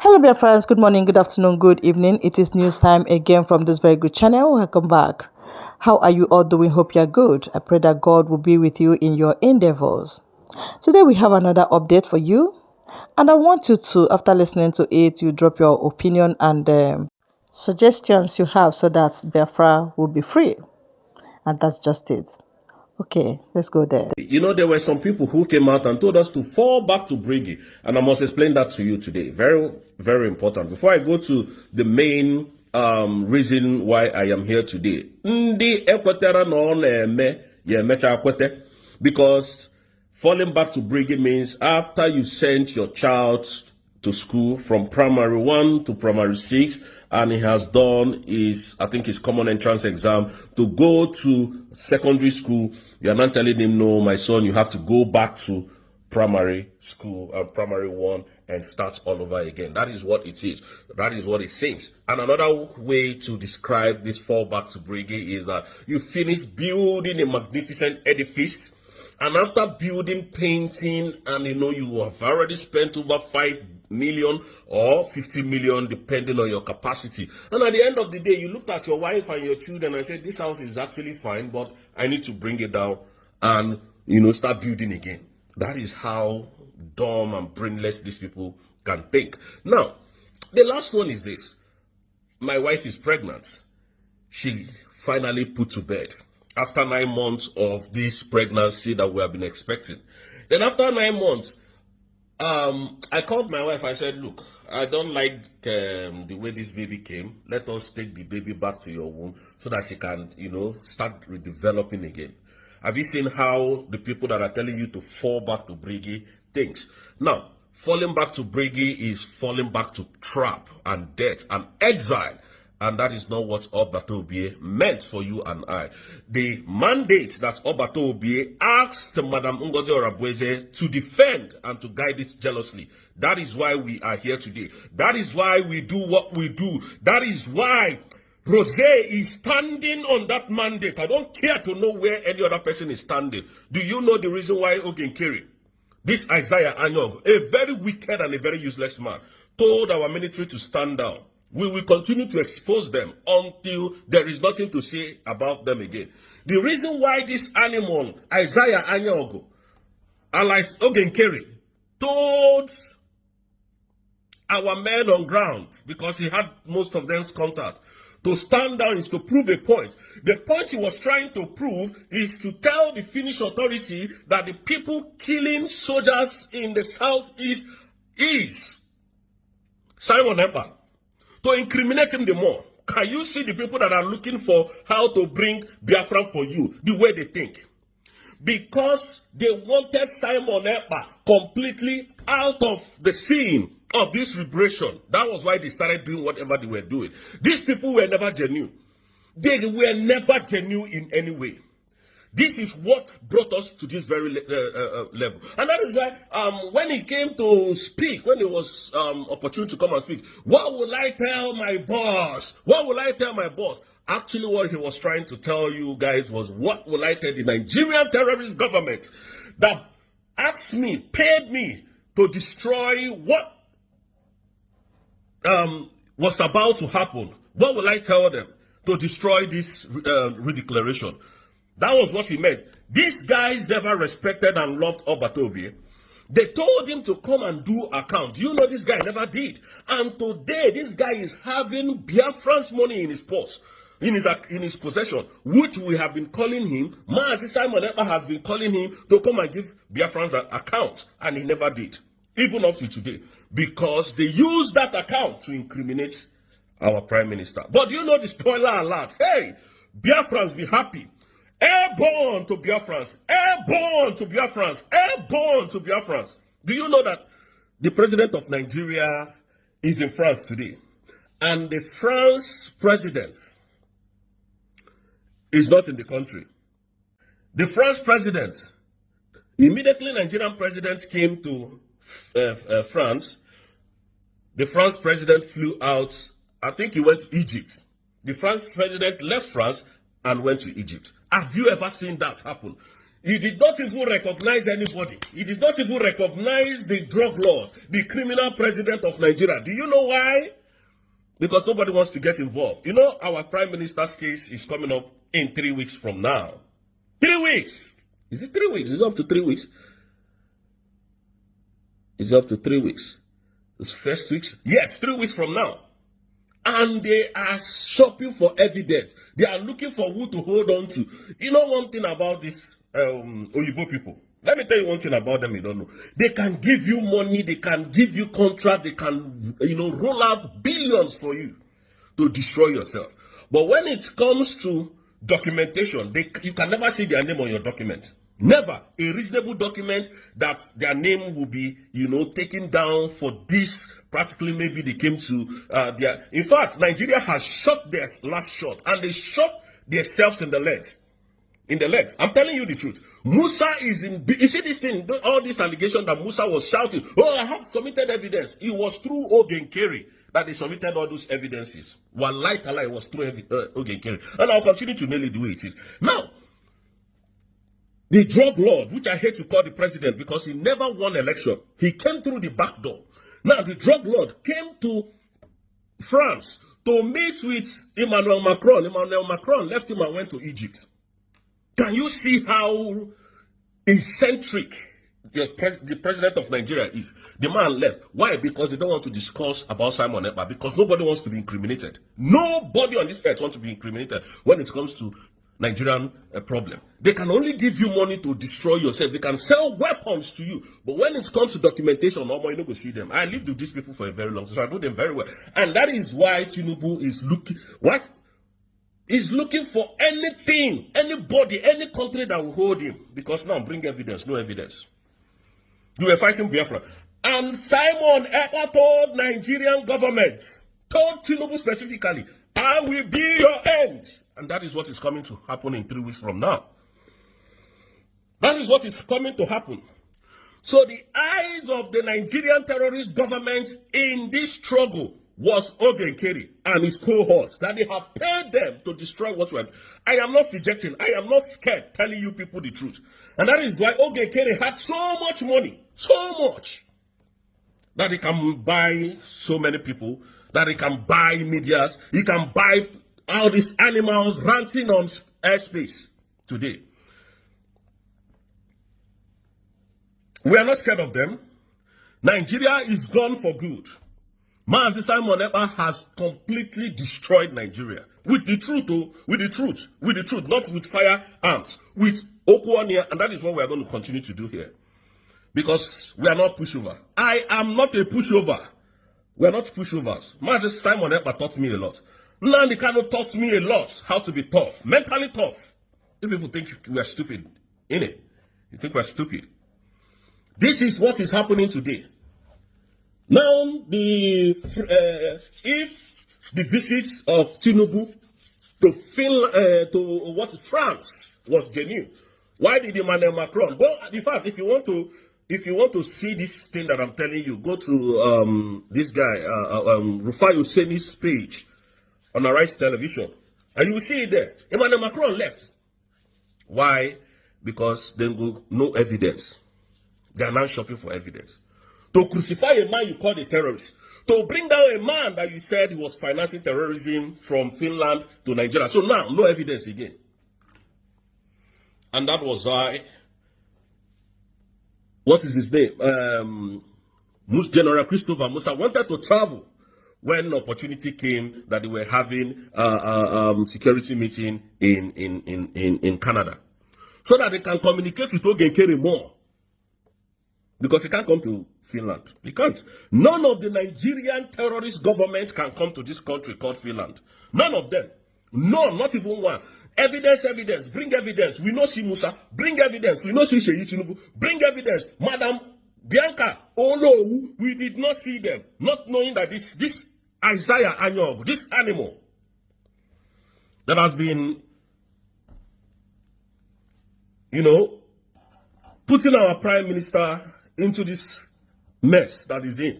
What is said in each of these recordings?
Hello, dear friends. Good morning, good afternoon, good evening. It is news time again from this very good channel. Welcome back. How are you all doing? Hope you are good. I pray that God will be with you in your endeavors. Today we have another update for you, and I want you to, after listening to it, you drop your opinion and suggestions you have so that Biafra will be free. And that's just it. Okay, let's go there. You know, there were some people who came out and told us to fall back to Briggy, and I must explain that to you today. Very, very important. Before I go to the main reason why I am here today, because falling back to Briggy means after you sent your child to school from primary 1 to primary 6, and he has done his, I think his common entrance exam to go to secondary school, you are not telling him, no, my son, you have to go back to primary school and primary 1 and start all over again. That is what it is. That is what it seems. And another way to describe this fall back to Briggy is that you finish building a magnificent edifice, and after building, painting, and you have already spent over 5 million or 50 million, depending on your capacity. And at the end of the day, you looked at your wife and your children and said, this house is actually fine, but I need to bring it down and, start building again. That is how dumb and brainless these people can think. Now, the last one is this. My wife is pregnant. She finally put to bed after 9 months of this pregnancy that we have been expecting. Then after 9 months, I called my wife. I said, look, I don't like the way this baby came. Let us take the baby back to your womb so that she can, start redeveloping again. Have you seen how the people that are telling you to fall back to Briggy thinks? Now, falling back to Briggy is falling back to trap and death and exile. And that is not what Obato Obie meant for you and I. The mandate that Obato Obie asked Madam Ngozi Orabweze to defend and to guide it jealously. That is why we are here today. That is why we do what we do. That is why Rose is standing on that mandate. I don't care to know where any other person is standing. Do you know the reason why Ogenkeri, this Isaiah Anyog, a very wicked and a very useless man, told our military to stand down? We will continue to expose them until there is nothing to say about them again. The reason why this animal, Isaiah Anyogo, alias Ogenkeri, told our men on ground, because he had most of them's contact, to stand down is to prove a point. The point he was trying to prove is to tell the Finnish authority that the people killing soldiers in the southeast is Simon Ekpa. To incriminate him the more. Can you see the people that are looking for how to bring Biafra for you, the way they think? Because they wanted Simon Ekpa completely out of the scene of this liberation. That was why they started doing whatever they were doing. These people were never genuine. They were never genuine in any way. This is what brought us to this very level. And that is why when he came to speak, when it was opportune to come and speak, what will I tell my boss? What will I tell my boss? Actually, what he was trying to tell you guys was, what will I tell the Nigerian terrorist government that asked me, paid me to destroy what was about to happen? What will I tell them to destroy this redeclaration? That was what he meant. These guys never respected and loved Obato Obie. They told him to come and do account. You know, this guy never did. And today, this guy is having Biafran's money in his purse, in his possession, which we have been calling him. Mazi Simon Ekpa has been calling him to come and give Biafran's an account, and he never did, even up to today, because they used that account to incriminate our prime minister. But you know the spoiler alert. Hey, Biafrans, be happy. Airborne to Biafrans, airborne to Biafrans, airborne to Biafrans. Do you know that the president of Nigeria is in France today? And the France president is not in the country. The France president, immediately Nigerian president came to France, the France president flew out. I think he went to Egypt. The France president left France and went to Egypt. Have you ever seen that happen? He did not even recognize anybody. He did not even recognize the drug lord, the criminal president of Nigeria. Do you know why? Because nobody wants to get involved. You know, our prime minister's case is coming up in 3 weeks from now. 3 weeks. Is it 3 weeks? Is it up to 3 weeks? Is it up to 3 weeks? It's first weeks? Yes, 3 weeks from now. And they are shopping for evidence. They are looking for who to hold on to. You know one thing about this Oyibo people? Let me tell you one thing about them you don't know. They can give you money, they can give you contract, they can, roll out billions for you to destroy yourself. But when it comes to documentation, you can never see their name on your document. Never. A reasonable document that their name will be, taken down for this. Practically, maybe they came to their. In fact, Nigeria has shot their last shot, and they shot themselves in the legs. In the legs. I'm telling you the truth. Musa is in. You see this thing, all this allegation that Musa was shouting, "Oh, I have submitted evidence." It was through Ogenkere that they submitted all those evidences. Wallahi Ta'ala, it was through Ogenkere. And I'll continue to nail it the way it is. Now, the drug lord, which I hate to call the president because he never won election, he came through the back door. Now, the drug lord came to France to meet with Emmanuel Macron. Emmanuel Macron left him and went to Egypt. Can you see how eccentric the president of Nigeria is? The man left. Why? Because they don't want to discuss about Simon Ekpa. Because nobody wants to be incriminated. Nobody on this earth wants to be incriminated when it comes to Nigerian problem. They can only give you money to destroy yourself. They can sell weapons to you. But when it comes to documentation, you don't go see them. I lived with these people for a very long time, so I know them very well. And that is why Tinubu is looking. What? He's looking for anything, anybody, any country that will hold him. Because now, bring evidence, no evidence. You were fighting Biafra. And Simon Ekpa told Nigerian government, told Tinubu specifically, I will be your end. And that is what is coming to happen in 3 weeks from now. That is what is coming to happen. So the eyes of the Nigerian terrorist government in this struggle was Ogenkere and his cohorts, that they have paid them to destroy what we are. I am not rejecting, I am not scared telling you people the truth. And that is why Ogenkere had so much money, so much, that he can buy so many people, that he can buy medias, he can buy all these animals ranting on airspace today. We are not scared of them. Nigeria is gone for good. Mazi Simon Ekpa has completely destroyed Nigeria. With the truth, not with firearms, with Okuania, and that is what we are going to continue to do here. Because we are not pushover. I am not a pushover. We are not pushovers. Mazi Simon Ekpa taught me a lot. Nandi Kano taught me a lot how to be tough, mentally tough. You people think we are stupid, innit? You think we are stupid. This is what is happening today. Now, if the visit of Tinubu to France was genuine, why did Emmanuel Macron go? In fact, if you want to see this thing that I'm telling you, go to this guy Rufai Husseini's page on Arise Television, and you will see it there. Emmanuel Macron left. Why? Because they go no evidence. They are now shopping for evidence. To crucify a man you called a terrorist. To bring down a man that you said he was financing terrorism from Finland to Nigeria. So now, no evidence again. And that was why, what is his name? General Christopher Musa wanted to travel when opportunity came that they were having security meeting in Canada. So that they can communicate with Ogenkere more. Because he can't come to Finland. He can't. None of the Nigerian terrorist government can come to this country called Finland. None of them. None, not even one. Evidence. Bring evidence. We know see Musa. Bring evidence. We know see Sheyi Tinubu. Bring evidence. Madam Bianca Olo, we did not see them. Not knowing that this Isaiah Anyog, this animal that has been, putting our prime minister into this mess that is in.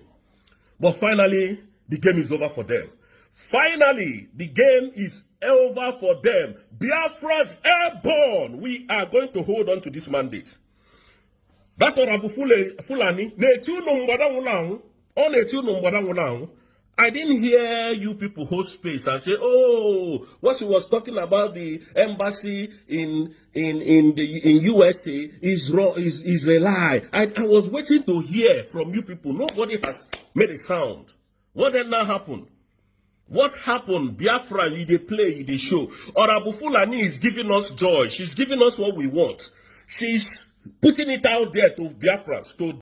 But finally, the game is over for them. Finally, the game is over for them. Biafra's airborne. We are going to hold on to this mandate. That Orabu Fulani, I didn't hear you people hold space and say, oh, what she was talking about the embassy in USA is wrong, is a lie. I was waiting to hear from you people. Nobody has made a sound. What did now happen? What happened? Biafra, they play, they show. Orabu Fulani is giving us joy. She's giving us what we want. She's putting it out there to Biafrans, to